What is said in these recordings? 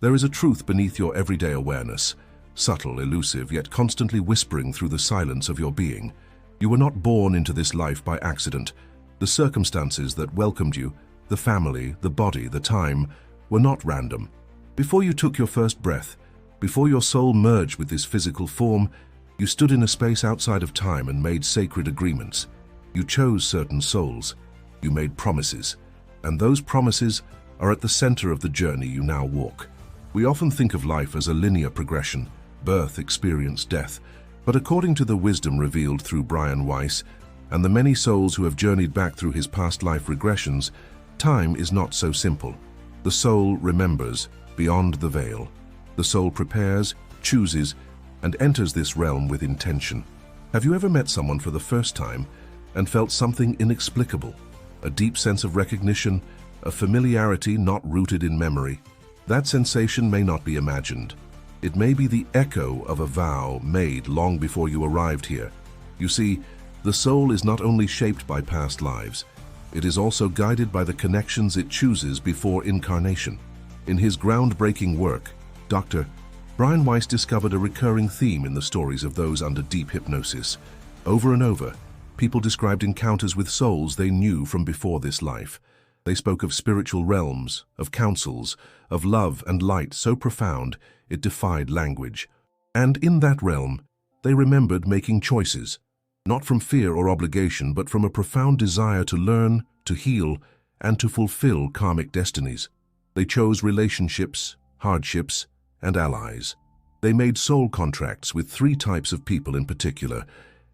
There is a truth beneath your everyday awareness, subtle, elusive, yet constantly whispering through the silence of your being. You were not born into this life by accident. The circumstances that welcomed you, the family, the body, the time, were not random. Before you took your first breath, before your soul merged with this physical form, you stood in a space outside of time and made sacred agreements. You chose certain souls. You made promises. And those promises are at the center of the journey you now walk. We often think of life as a linear progression, birth, experience, death. But according to the wisdom revealed through Weiss and the many souls who have journeyed back through his past life regressions, time is not so simple. The soul remembers beyond the veil. The soul prepares, chooses, and enters this realm with intention. Have you ever met someone for the first time and felt something inexplicable? A deep sense of recognition, a familiarity not rooted in memory. That sensation may not be imagined. It may be the echo of a vow made long before you arrived here. You see, the soul is not only shaped by past lives, it is also guided by the connections it chooses before incarnation. In his groundbreaking work, Dr. Weiss discovered a recurring theme in the stories of those under deep hypnosis. Over and over, people described encounters with souls they knew from before this life. They spoke of spiritual realms, of councils, of love and light so profound it defied language. And in that realm, they remembered making choices, not from fear or obligation, but from a profound desire to learn, to heal, and to fulfill karmic destinies. They chose relationships, hardships, and allies. They made soul contracts with 3 types of people in particular,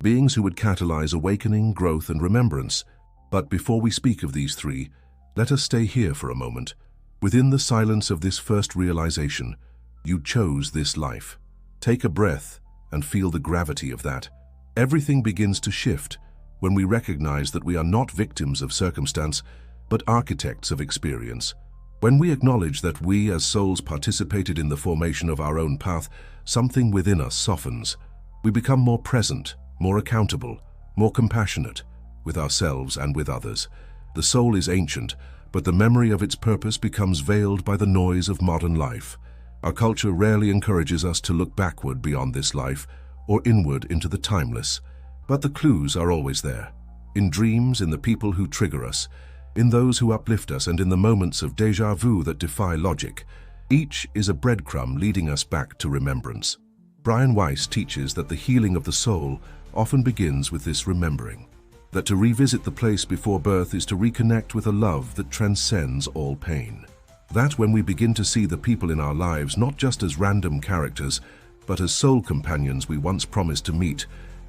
beings who would catalyze awakening, growth, and remembrance. But before we speak of these 3, let us stay here for a moment. Within the silence of this first realization, you chose this life. Take a breath and feel the gravity of that. Everything begins to shift when we recognize that we are not victims of circumstance, but architects of experience. When we acknowledge that we as souls participated in the formation of our own path, something within us softens. We become more present, more accountable, more compassionate with ourselves and with others. The soul is ancient, but the memory of its purpose becomes veiled by the noise of modern life. Our culture rarely encourages us to look backward beyond this life or inward into the timeless. But the clues are always there. In dreams, in the people who trigger us, in those who uplift us, and in the moments of déjà vu that defy logic. Each is a breadcrumb leading us back to remembrance. Weiss teaches that the healing of the soul often begins with this remembering. That to revisit the place before birth is to reconnect with a love that transcends all pain. That when we begin to see the people in our lives not just as random characters, but as soul companions we once promised to meet,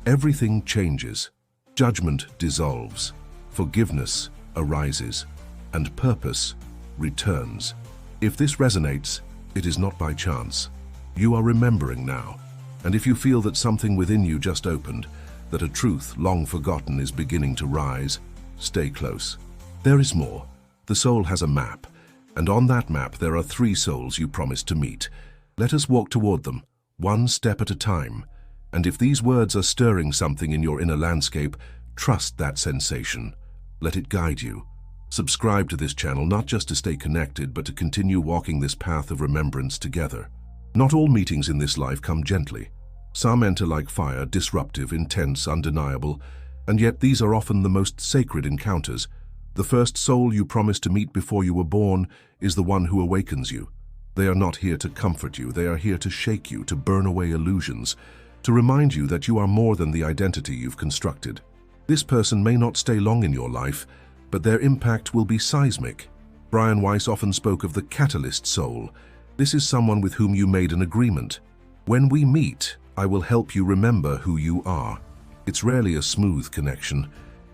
everything changes. Judgment dissolves, forgiveness arises, and purpose returns. If this resonates, it is not by chance. You are remembering now, and if you feel that something within you just opened, that a truth long forgotten is beginning to rise, stay close. There is more. The soul has a map, and on that map there are 3 souls you promised to meet. Let us walk toward them, one step at a time. And if these words are stirring something in your inner landscape, trust that sensation. Let it guide you. Subscribe to this channel not just to stay connected, but to continue walking this path of remembrance together. Not all meetings in this life come gently. Some enter like fire, disruptive, intense, undeniable, and yet these are often the most sacred encounters. The first soul you promised to meet before you were born is the one who awakens you. They are not here to comfort you, they are here to shake you, to burn away illusions, to remind you that you are more than the identity you've constructed. This person may not stay long in your life, but their impact will be seismic. Weiss often spoke of the catalyst soul. This is someone with whom you made an agreement. When we meet, I will help you remember who you are. It's rarely a smooth connection.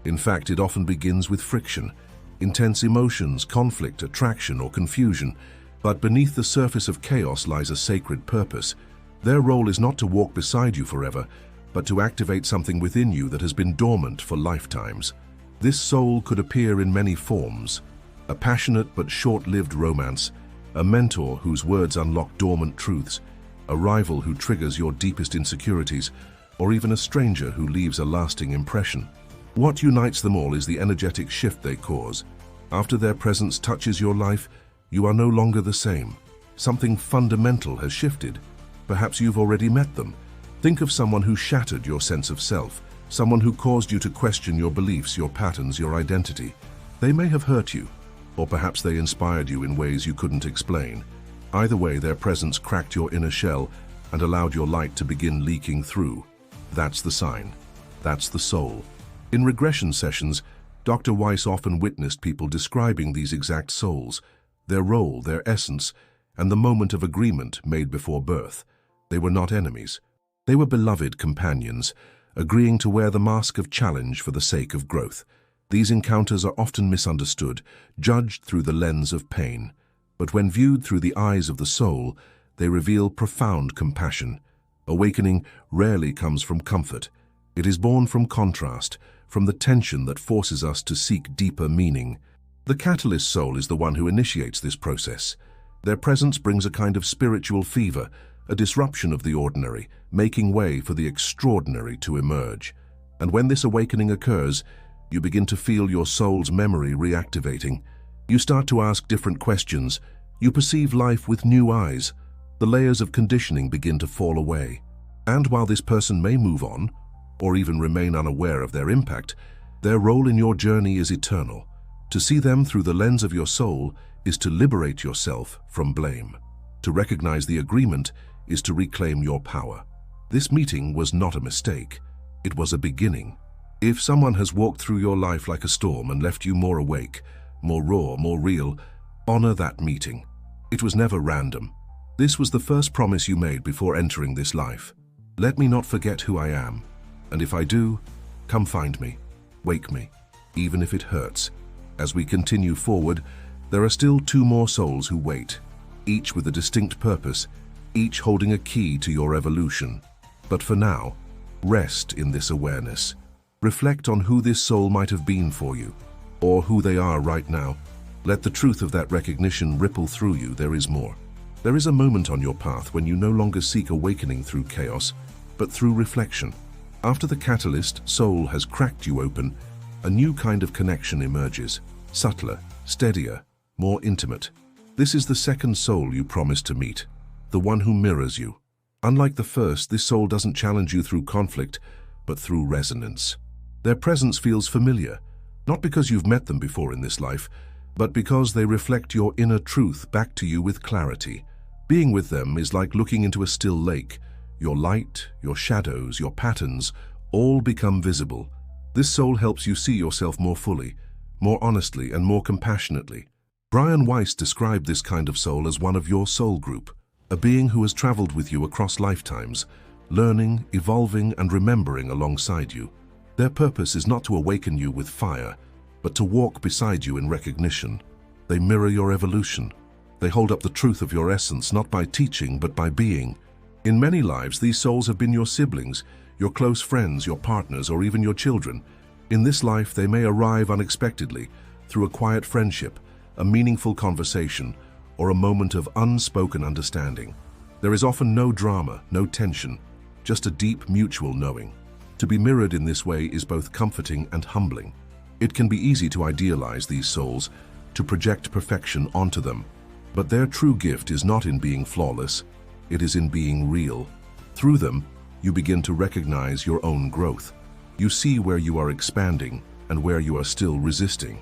In fact, it often begins with friction, intense emotions, conflict, attraction, or confusion. But beneath the surface of chaos lies a sacred purpose. Their role is not to walk beside you forever, but to activate something within you that has been dormant for lifetimes. This soul could appear in many forms: a passionate but short-lived romance, a mentor whose words unlock dormant truths, a rival who triggers your deepest insecurities, or even a stranger who leaves a lasting impression. What unites them all is the energetic shift they cause. After their presence touches your life, you are no longer the same. Something fundamental has shifted. Perhaps you've already met them. Think of someone who shattered your sense of self, someone who caused you to question your beliefs, your patterns, your identity. They may have hurt you, or perhaps they inspired you in ways you couldn't explain. Either way, their presence cracked your inner shell and allowed your light to begin leaking through. That's the sign. That's the soul. In regression sessions, Dr. Weiss often witnessed people describing these exact souls, their role, their essence, and the moment of agreement made before birth. They were not enemies. They were beloved companions, agreeing to wear the mask of challenge for the sake of growth. These encounters are often misunderstood, judged through the lens of pain. But when viewed through the eyes of the soul, they reveal profound compassion. Awakening rarely comes from comfort. It is born from contrast, from the tension that forces us to seek deeper meaning. The catalyst soul is the one who initiates this process. Their presence brings a kind of spiritual fever, a disruption of the ordinary, making way for the extraordinary to emerge. And when this awakening occurs, you begin to feel your soul's memory reactivating. You start to ask different questions. You perceive life with new eyes. The layers of conditioning begin to fall away. And while this person may move on, or even remain unaware of their impact, their role in your journey is eternal. To see them through the lens of your soul is to liberate yourself from blame. To recognize the agreement is to reclaim your power. This meeting was not a mistake. It was a beginning. If someone has walked through your life like a storm and left you more awake, more raw, more real, honor that meeting. It was never random. This was the first promise you made before entering this life. Let me not forget who I am. And if I do, come find me. Wake me, even if it hurts. As we continue forward, there are still two more souls who wait, each with a distinct purpose, each holding a key to your evolution. But for now, rest in this awareness. Reflect on who this soul might have been for you, or who they are right now. Let the truth of that recognition ripple through you. There is more. There is a moment on your path when you no longer seek awakening through chaos, but through reflection. After the catalyst soul has cracked you open, a new kind of connection emerges, subtler, steadier, more intimate. This is the second soul you promised to meet, the one who mirrors you. Unlike the first, this soul doesn't challenge you through conflict, but through resonance. Their presence feels familiar, not because you've met them before in this life, but because they reflect your inner truth back to you with clarity. Being with them is like looking into a still lake. Your light, your shadows, your patterns, all become visible. This soul helps you see yourself more fully, more honestly, and more compassionately. Brian Weiss described this kind of soul as one of your soul group, a being who has traveled with you across lifetimes, learning, evolving, and remembering alongside you. Their purpose is not to awaken you with fire, but to walk beside you in recognition. They mirror your evolution. They hold up the truth of your essence, not by teaching, but by being. In many lives, these souls have been your siblings, your close friends, your partners, or even your children. In this life, they may arrive unexpectedly, through a quiet friendship, a meaningful conversation, or a moment of unspoken understanding. There is often no drama, no tension, just a deep mutual knowing. To be mirrored in this way is both comforting and humbling. It can be easy to idealize these souls, to project perfection onto them, but their true gift is not in being flawless, it is in being real. Through them, you begin to recognize your own growth. You see where you are expanding and where you are still resisting.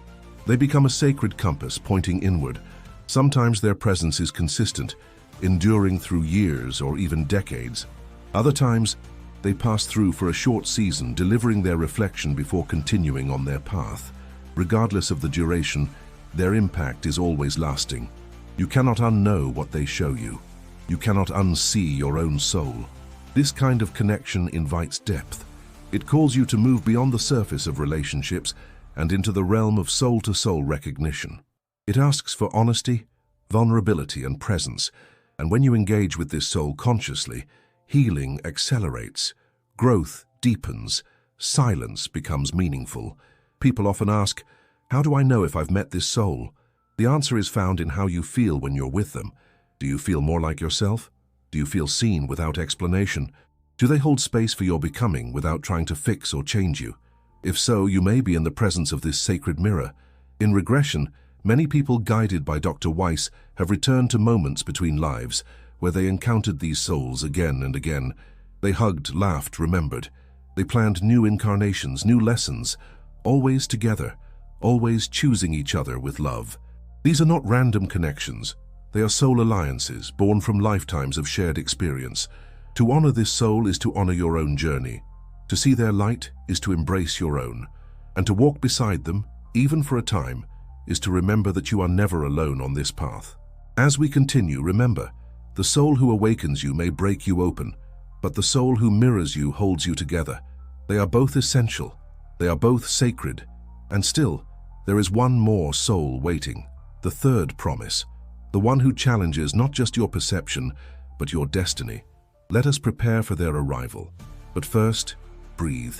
They become a sacred compass pointing inward. Sometimes their presence is consistent, enduring through years or even decades. Other times, they pass through for a short season, delivering their reflection before continuing on their path. Regardless of the duration, their impact is always lasting. You cannot unknow what they show you. You cannot unsee your own soul. This kind of connection invites depth. It calls you to move beyond the surface of relationships and into the realm of soul-to-soul recognition. It asks for honesty, vulnerability, and presence, and when you engage with this soul consciously, healing accelerates, growth deepens, silence becomes meaningful. People often ask, how do I know if I've met this soul? The answer is found in how you feel when you're with them. Do you feel more like yourself? Do you feel seen without explanation? Do they hold space for your becoming without trying to fix or change you? If so, you may be in the presence of this sacred mirror. In regression, Many people guided by Dr. Weiss have returned to moments between lives where they encountered these souls again and again. They hugged, laughed, remembered. They planned new incarnations, new lessons, always together, always choosing each other with love. These are not random connections. They are soul alliances, born from lifetimes of shared experience. To honor this soul is to honor your own journey. To see their light is to embrace your own. And to walk beside them, even for a time, is to remember that you are never alone on this path. As we continue, remember, the soul who awakens you may break you open, but the soul who mirrors you holds you together. They are both essential. They are both sacred. And still, there is one more soul waiting, the third promise, the one who challenges not just your perception, but your destiny. Let us prepare for their arrival. But first, breathe,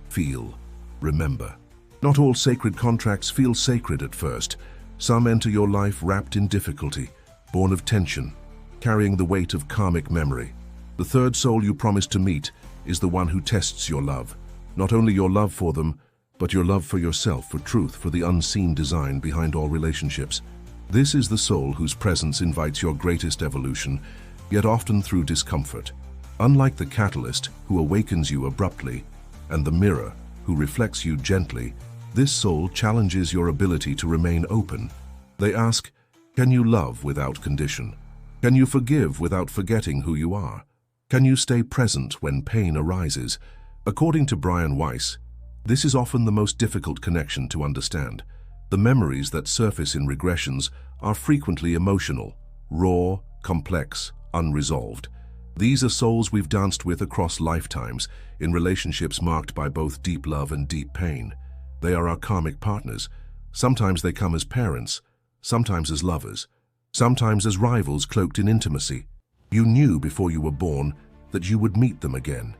feel, remember. Not all sacred contracts feel sacred at first. Some enter your life wrapped in difficulty, born of tension, carrying the weight of karmic memory. The third soul you promise to meet is the one who tests your love. Not only your love for them, but your love for yourself, for truth, for the unseen design behind all relationships. This is the soul whose presence invites your greatest evolution, yet often through discomfort. Unlike the catalyst, who awakens you abruptly, and the mirror, who reflects you gently, this soul challenges your ability to remain open. They ask, can you love without condition? Can you forgive without forgetting who you are? Can you stay present when pain arises? According to Weiss, this is often the most difficult connection to understand. The memories that surface in regressions are frequently emotional, raw, complex, unresolved. These are souls we've danced with across lifetimes, in relationships marked by both deep love and deep pain. They are our karmic partners. Sometimes they come as parents, sometimes as lovers, sometimes as rivals cloaked in intimacy. You knew before you were born that you would meet them again,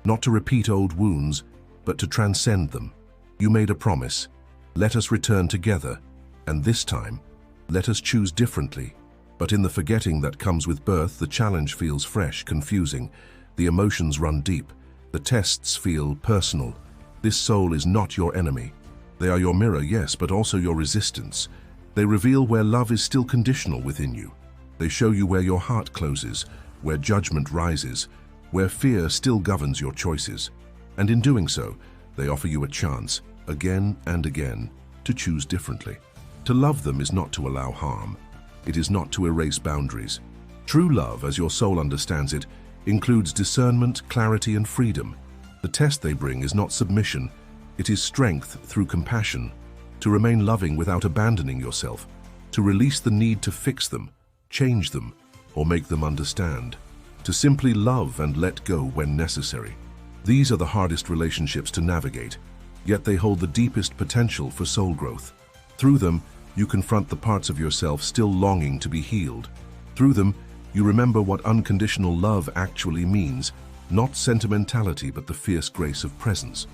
not to repeat old wounds, but to transcend them. You made a promise. Let us return together, and this time, let us choose differently. But in the forgetting that comes with birth, the challenge feels fresh, confusing. The emotions run deep. The tests feel personal. This soul is not your enemy. They are your mirror, yes, but also your resistance. They reveal where love is still conditional within you. They show you where your heart closes, where judgment rises, where fear still governs your choices. And in doing so, they offer you a chance, again and again, to choose differently. To love them is not to allow harm. It is not to erase boundaries. True love, as your soul understands it, includes discernment, clarity, and freedom. The test they bring is not submission. It is strength through compassion, to remain loving without abandoning yourself, to release the need to fix them, change them, or make them understand, to simply love and let go when necessary. These are the hardest relationships to navigate, yet they hold the deepest potential for soul growth. Through them, you confront the parts of yourself still longing to be healed. Through them, you remember what unconditional love actually means, not sentimentality but the fierce grace of presence.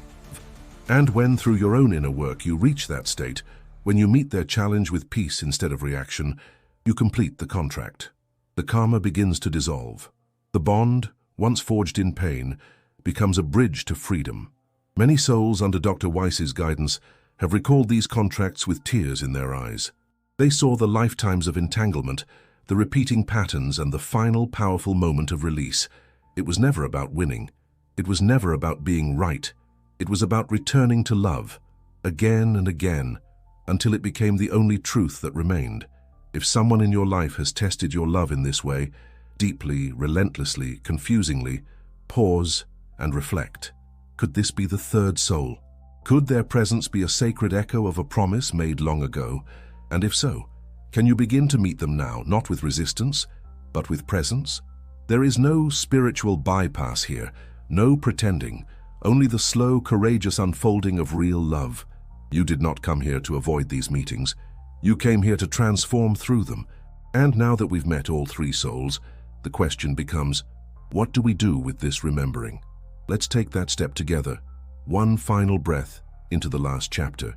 And when through your own inner work you reach that state, when you meet their challenge with peace instead of reaction, you complete the contract. The karma begins to dissolve. The bond, once forged in pain, becomes a bridge to freedom. Many souls under Dr. Weiss's guidance have recalled these contracts with tears in their eyes. They saw the lifetimes of entanglement, the repeating patterns, and the final powerful moment of release. It was never about winning. It was never about being right. It was about returning to love, again and again, until it became the only truth that remained. If someone in your life has tested your love in this way, deeply, relentlessly, confusingly, pause and reflect. Could this be the third soul? Could their presence be a sacred echo of a promise made long ago? And if so, can you begin to meet them now, not with resistance, but with presence? There is no spiritual bypass here, no pretending, only the slow, courageous unfolding of real love. You did not come here to avoid these meetings. You came here to transform through them. And now that we've met all three souls, the question becomes, what do we do with this remembering? Let's take that step together. One final breath into the last chapter.